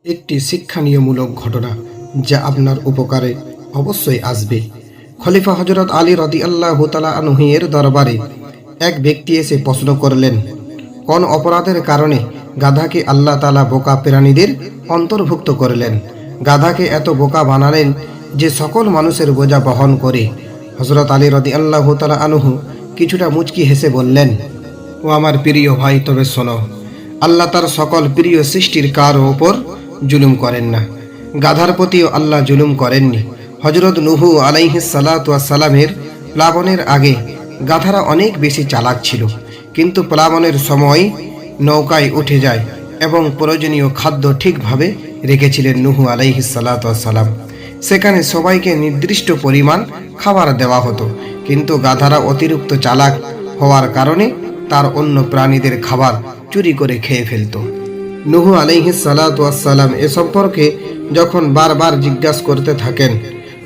একটি শিক্ষণীয়মূলক ঘটনা যা আপনার উপকারে অবশ্যই আসবে। খলিফা হযরত আলী রাদিয়াল্লাহু তাআলা আনহু এর দরবারে এক ব্যক্তি এসে প্রশ্ন করলেন, কোন অপরাধের কারণে গাধাকে আল্লাহ তাআলা বোকা প্রাণীদের অন্তর্ভুক্ত করলেন? গাধাকে এত বোকা বানালেন যে সকল মানুষের বোঝা বহন করে। হযরত আলী রাদিয়াল্লাহু তাআলা আনহু কিছুটা মুচকি হেসে বললেন, ও আমার প্রিয় ভাই, তবে শোনো, আল্লাহ তার সকল প্রিয় সৃষ্টির কারো ওপর জুলুম করেন না। গাধার প্রতিও আল্লাহ জুলুম করেননি। হযরত নূহ আলাইহিস সালাতু ওয়াস সালামের প্লাবনের আগে গাধারা অনেক বেশি চালাক ছিল, কিন্তু প্লাবনের সময় নৌকায় উঠে যায় এবং প্রয়োজনীয় খাদ্য ঠিকভাবে রেখেছিলেন নূহ আলাইহিস সালাতু ওয়াস সালাম। সেখানে সবাইকে নির্দিষ্ট পরিমাণ খাবার দেওয়া হতো, কিন্তু গাধারা অতিরিক্ত চালাক হওয়ার কারণে তার অন্য প্রাণীদের খাবার চুরি করে খেয়ে ফেলত। নূহ আলাইহিস সালাতু ওয়াস সালাম এ সম্পর্কে যখন বারবার জিজ্ঞাসা করতে থাকেন,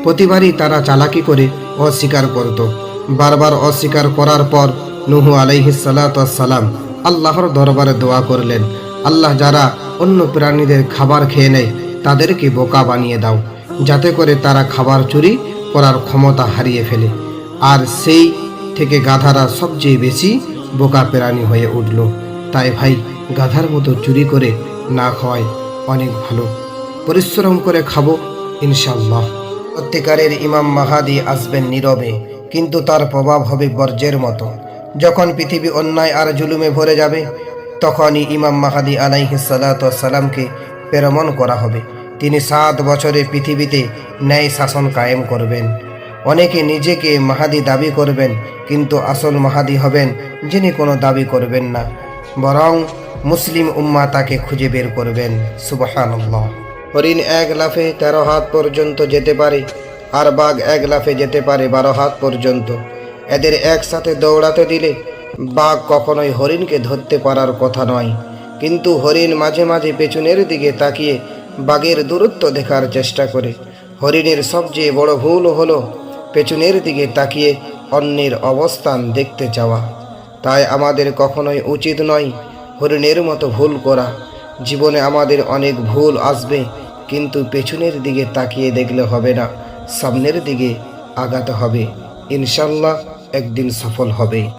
প্রতিবারই তারা চালাকি করে অস্বীকার করত। বারবার অস্বীকার করার পর নূহ আলাইহিস সালাতু ওয়াস সালাম আল্লাহর দরবারে দোয়া করলেন, আল্লাহ, যারা অন্য প্রাণীদের খাবার খেয়ে নেয় তাদেরকে বোকা বানিয়ে দাও, যাতে করে তারা খাবার চুরি করার ক্ষমতা হারিয়ে ফেলে। আর সেই থেকে গাধারা সবচেয়ে বেশি বোকা প্রাণী হয়ে উঠল। তাই ভাই, গাধার মতো চুরি করে না খাওয়াই অনেক ভালো। পরিশ্রম করে খাবো ইনশাআল্লাহ। সত্যিকারের ইমাম মাহাদি আসবেন নীরবে, কিন্তু তার প্রভাব হবে বর্জ্যের মতো। যখন পৃথিবী অন্যায় আর জুলুমে ভরে যাবে, তখনই ইমাম মাহাদি আলাইহিস সালাতু ওয়াস সালামকে প্রেরণ করা হবে। তিনি 7 বছরে পৃথিবীতে ন্যায় শাসন কায়েম করবেন। অনেকে নিজেকে মাহাদি দাবি করবেন, কিন্তু আসল মাহাদি হবেন যিনি কোনো দাবি করবেন না, বরং মুসলিম উম্মাহ তাকে খুঁজে বের করবেন। সুবহানাল্লাহ। হরিণ 1 লাফে 13 হাত পর্যন্ত যেতে পারে, আর বাঘ 1 লাফে যেতে পারে 12 হাত পর্যন্ত। এদের একসাথে দৌড়াতে দিলে বাঘ কখনোই হরিণকে ধরতে পারার কথা নয়। কিন্তু হরিণ মাঝে মাঝে পেছনের দিকে তাকিয়ে বাঘের দূরত্ব দেখার চেষ্টা করে। হরিণের সবচেয়ে বড় ভুল হলো পেছনের দিকে তাকিয়ে অন্যের অবস্থান দেখতে চাওয়া। তাই আমাদের কখনোই উচিত নয় হরিণের মতো ভুল করা। জীবনে আমাদের অনেক ভুল আসবে, কিন্তু পেছনের দিকে তাকিয়ে দেখলে হবে না, সামনের দিকে আগাতে হবে। ইনশাআল্লাহ একদিন সফল হবে।